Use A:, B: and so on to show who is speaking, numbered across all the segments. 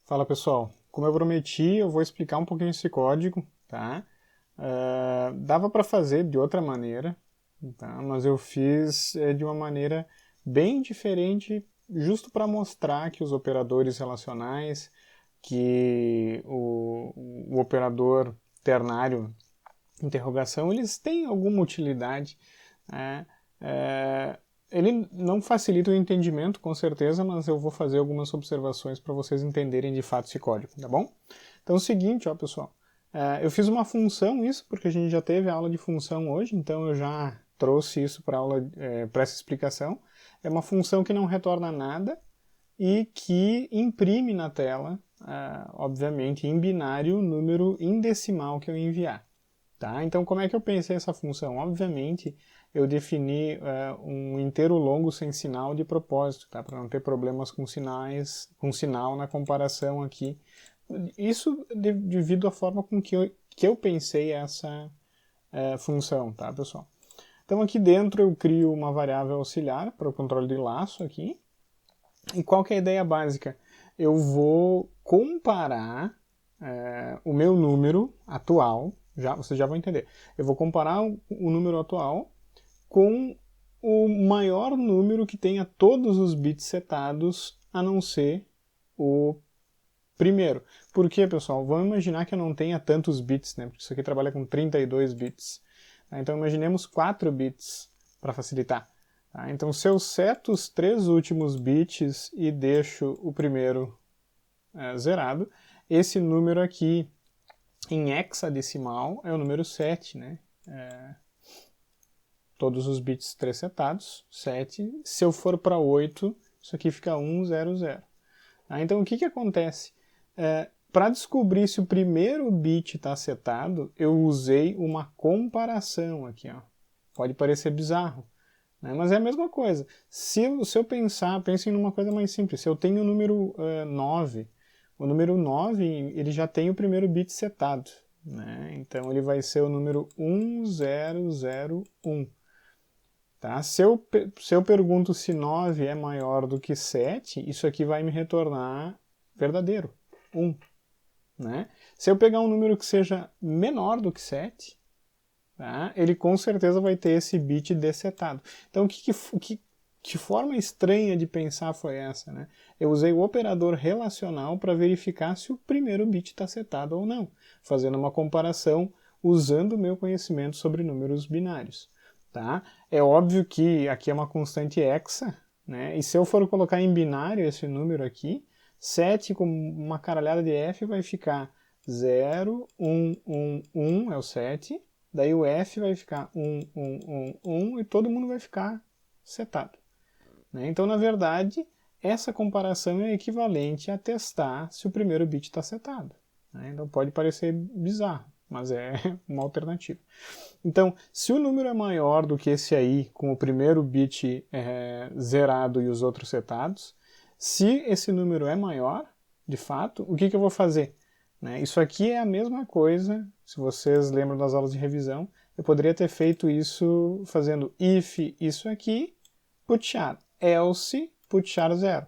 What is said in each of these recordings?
A: Fala pessoal, como eu prometi, eu vou explicar um pouquinho esse código, tá? Dava para fazer de outra maneira, tá? Mas eu fiz de uma maneira bem diferente, justo para mostrar que os operadores relacionais, que o operador ternário, interrogação, eles têm alguma utilidade, né? Ele não facilita o entendimento, com certeza, mas eu vou fazer algumas observações para vocês entenderem de fato esse código, tá bom? Então é o seguinte, ó, pessoal. Eu fiz uma função, isso, porque a gente já teve aula de função hoje, então eu já trouxe isso para aula, para essa explicação. É uma função que não retorna nada e que imprime na tela, obviamente, em binário, o número em decimal que eu enviar. Tá? Então, como é que eu pensei essa função? Obviamente, eu defini um inteiro longo sem sinal de propósito, tá? Para não ter problemas com sinal na comparação aqui. Isso devido à forma com que eu pensei essa função, tá, pessoal? Então, aqui dentro eu crio uma variável auxiliar para o controle de laço aqui. E qual que é a ideia básica? Eu vou comparar o meu número atual, vocês já vão entender. Eu vou comparar o número atual com o maior número que tenha todos os bits setados, a não ser o primeiro. Por quê, pessoal? Vamos imaginar que eu não tenha tantos bits, né? Porque isso aqui trabalha com 32 bits. Então imaginemos 4 bits para facilitar. Tá? Então se eu seto os 3 últimos bits e deixo o primeiro zerado, esse número aqui em hexadecimal é o número 7, né? Todos os bits 3 setados, 7. Se eu for para 8, isso aqui fica 1, 0, 0. Então o que acontece? Para descobrir se o primeiro bit está setado, eu usei uma comparação aqui. Ó. Pode parecer bizarro, né? Mas é a mesma coisa. Se eu pensem numa coisa mais simples. Se eu tenho o número 9, o número 9 ele já tem o primeiro bit setado. Né? Então ele vai ser o número 1001. Tá? Se eu pergunto se 9 é maior do que 7, isso aqui vai me retornar verdadeiro, 1. Né? Se eu pegar um número que seja menor do que 7, tá? Ele com certeza vai ter esse bit desetado. Então, que forma estranha de pensar foi essa? Né? Eu usei o operador relacional para verificar se o primeiro bit está setado ou não, fazendo uma comparação usando o meu conhecimento sobre números binários. Tá? É óbvio que aqui é uma constante hexa, né? E se eu for colocar em binário esse número aqui, 7 com uma caralhada de F vai ficar 0, 1, 1, 1 é o 7, daí o F vai ficar 1, 1, 1, 1 e todo mundo vai ficar setado. Né? Então, na verdade, essa comparação é equivalente a testar se o primeiro bit está setado. Né? Então pode parecer bizarro, mas é uma alternativa. Então, se o número é maior do que esse aí, com o primeiro bit zerado e os outros setados, se esse número é maior, de fato, o que eu vou fazer? Né? Isso aqui é a mesma coisa, se vocês lembram das aulas de revisão, eu poderia ter feito isso fazendo if isso aqui, putchar, else, putchar 0.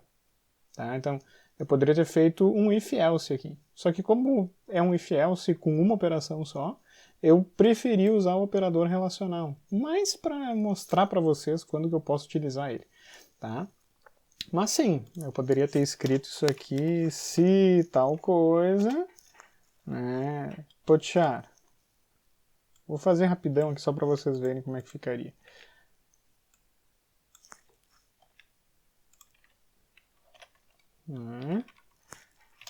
A: Tá? Então, eu poderia ter feito um if-else aqui. Só que como é um if-else com uma operação só, eu preferi usar o operador relacional, mas para mostrar para vocês quando que eu posso utilizar ele. Tá? Mas sim, eu poderia ter escrito isso aqui, se tal coisa, né, putchar. Vou fazer rapidão aqui só para vocês verem como é que ficaria.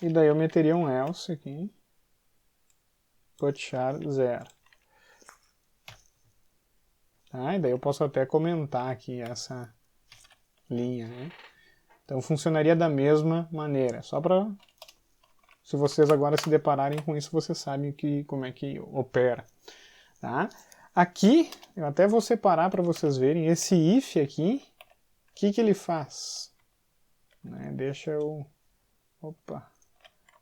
A: E daí eu meteria um else aqui, putchar 0. Tá? E daí eu posso até comentar aqui essa linha, né? Então funcionaria da mesma maneira, só para se vocês agora se depararem com isso, vocês sabem como é que opera. Tá? Aqui, eu até vou separar para vocês verem, esse if aqui, o que ele faz? Né? Deixa eu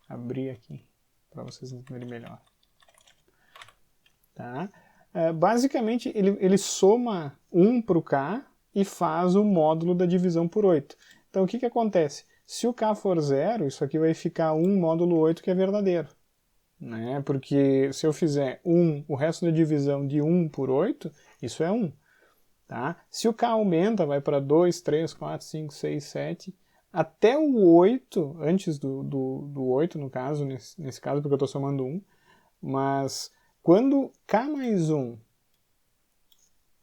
A: abrir aqui para vocês entenderem melhor. Tá? Basicamente, ele soma 1 para o K e faz o módulo da divisão por 8. Então, o que acontece? Se o K for 0, isso aqui vai ficar 1 módulo 8, que é verdadeiro. Né? Porque se eu fizer 1, o resto da divisão de 1 por 8, isso é 1. Tá? Se o K aumenta, vai para 2, 3, 4, 5, 6, 7, até o 8, antes do 8 no caso, nesse caso, porque eu estou somando 1, mas quando K mais 1,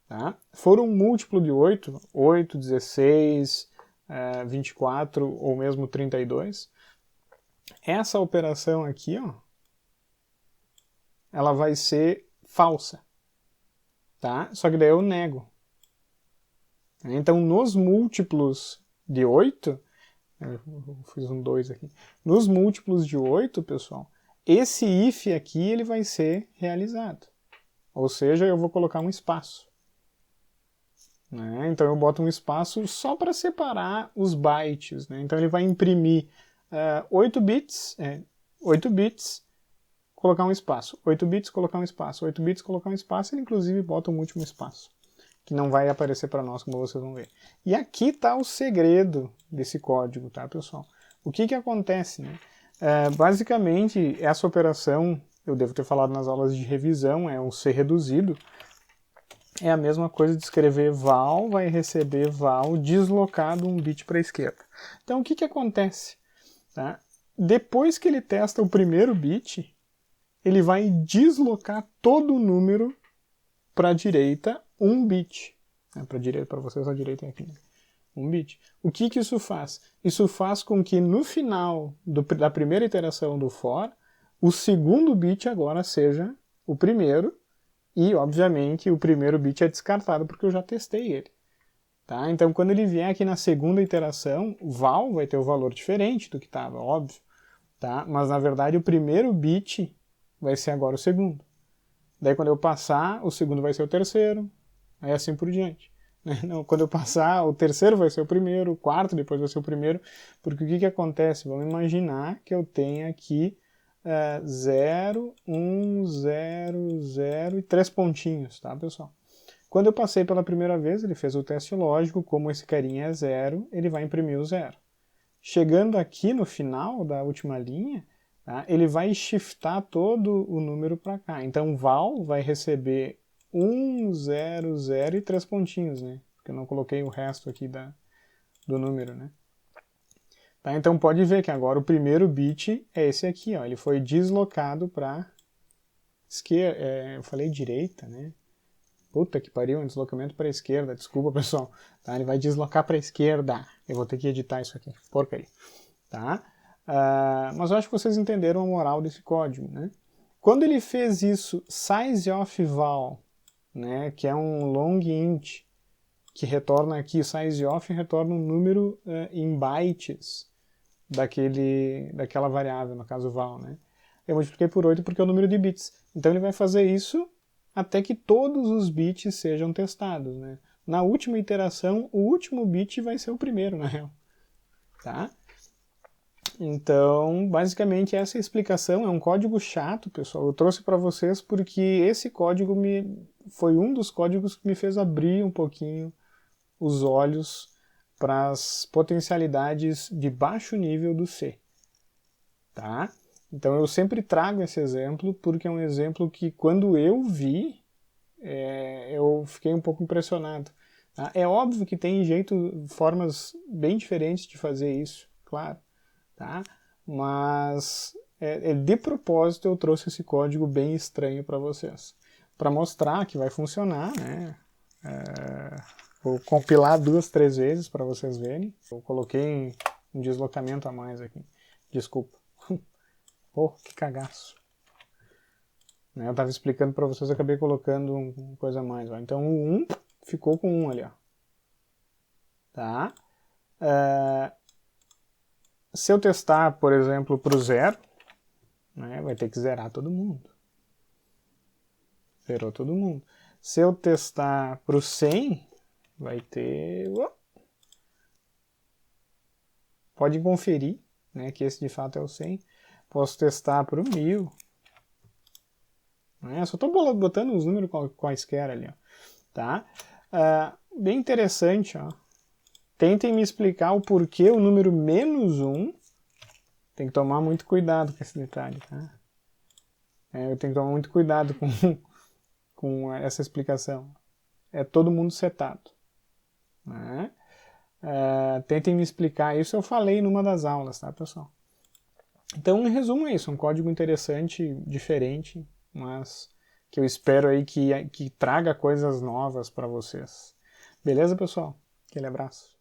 A: tá, for um múltiplo de 8, 8, 16, 24 ou mesmo 32, essa operação aqui, ó, ela vai ser falsa. Tá? Só que daí eu nego. Então, nos múltiplos de 8, eu fiz um 2 aqui, nos múltiplos de 8, pessoal, esse if aqui ele vai ser realizado. Ou seja, eu vou colocar um espaço. Né? Então eu boto um espaço só para separar os bytes. Né? Então ele vai imprimir 8 bits, 8 bits, colocar um espaço. 8 bits, colocar um espaço. 8 bits, colocar um espaço. Ele inclusive bota um último espaço, que não vai aparecer para nós, como vocês vão ver. E aqui está o segredo desse código, tá, pessoal? O que acontece, né? Basicamente, essa operação, eu devo ter falado nas aulas de revisão, é um C reduzido. É a mesma coisa de escrever val, vai receber val, deslocado um bit para a esquerda. Então, o que acontece? Tá? Depois que ele testa o primeiro bit, ele vai deslocar todo o número para a direita um bit. Para a direita, para vocês a direita é aqui. Né? Um bit. O que isso faz? Isso faz com que no final da primeira iteração do for, o segundo bit agora seja o primeiro, e obviamente o primeiro bit é descartado porque eu já testei ele. Tá? Então quando ele vier aqui na segunda iteração, o val vai ter o valor diferente do que estava, óbvio. Tá? Mas na verdade o primeiro bit vai ser agora o segundo. Daí quando eu passar, o segundo vai ser o terceiro, aí assim por diante. Não, quando eu passar, o terceiro vai ser o primeiro, o quarto depois vai ser o primeiro, porque o que acontece? Vamos imaginar que eu tenha aqui 0, 1, 0, 0 e 3 pontinhos, tá, pessoal? Quando eu passei pela primeira vez, ele fez o teste lógico, como esse carinha é 0, ele vai imprimir o 0. Chegando aqui no final da última linha, tá, ele vai shiftar todo o número para cá. Então, val vai receber 1, 0, 0 e 3 pontinhos, né? Porque eu não coloquei o resto aqui do número, né? Tá, então pode ver que agora o primeiro bit é esse aqui, ó. Ele foi deslocado para esquerda. Eu falei direita, né? Puta que pariu, um deslocamento para a esquerda. Desculpa, pessoal. Tá, ele vai deslocar para a esquerda. Eu vou ter que editar isso aqui. Porcaria. Tá? Mas eu acho que vocês entenderam a moral desse código, né? Quando ele fez isso, size of val, né, que é um long int, que retorna aqui, size of retorna um número em bytes daquela variável, no caso val, né? Eu multipliquei por 8 porque é o número de bits. Então ele vai fazer isso até que todos os bits sejam testados, né? Na última iteração, o último bit vai ser o primeiro, na real. Tá? Então, basicamente, essa é a explicação. É um código chato, pessoal. Eu trouxe para vocês porque esse código foi um dos códigos que me fez abrir um pouquinho os olhos para as potencialidades de baixo nível do C. Tá? Então eu sempre trago esse exemplo porque é um exemplo que quando eu vi, eu fiquei um pouco impressionado. Tá? É óbvio que tem formas bem diferentes de fazer isso, claro. Tá? Mas de propósito eu trouxe esse código bem estranho para vocês. Para mostrar que vai funcionar, né? Vou compilar 2, 3 vezes para vocês verem. Eu coloquei um deslocamento a mais aqui. Desculpa. Pô, que cagaço. Eu estava explicando para vocês, acabei colocando uma coisa a mais. Ó. Então o 1 ficou com 1 ali. Ó. Tá? Se eu testar, por exemplo, para o 0, né, vai ter que zerar todo mundo. Zerou todo mundo. Se eu testar para o 100, vai ter... Pode conferir, né, que esse de fato é o 100. Posso testar para o 1000. Só estou botando os números quaisquer ali. Ó. Tá? Bem interessante. Ó. tentem me explicar o porquê o número -1. Tem que tomar muito cuidado com esse detalhe, tá? Eu tenho que tomar muito cuidado com essa explicação. É todo mundo setado, né? Tentem me explicar isso, eu falei numa das aulas, tá, pessoal? Então, em resumo, é isso. Um código interessante, diferente, mas que eu espero aí que traga coisas novas para vocês. Beleza, pessoal? Aquele abraço.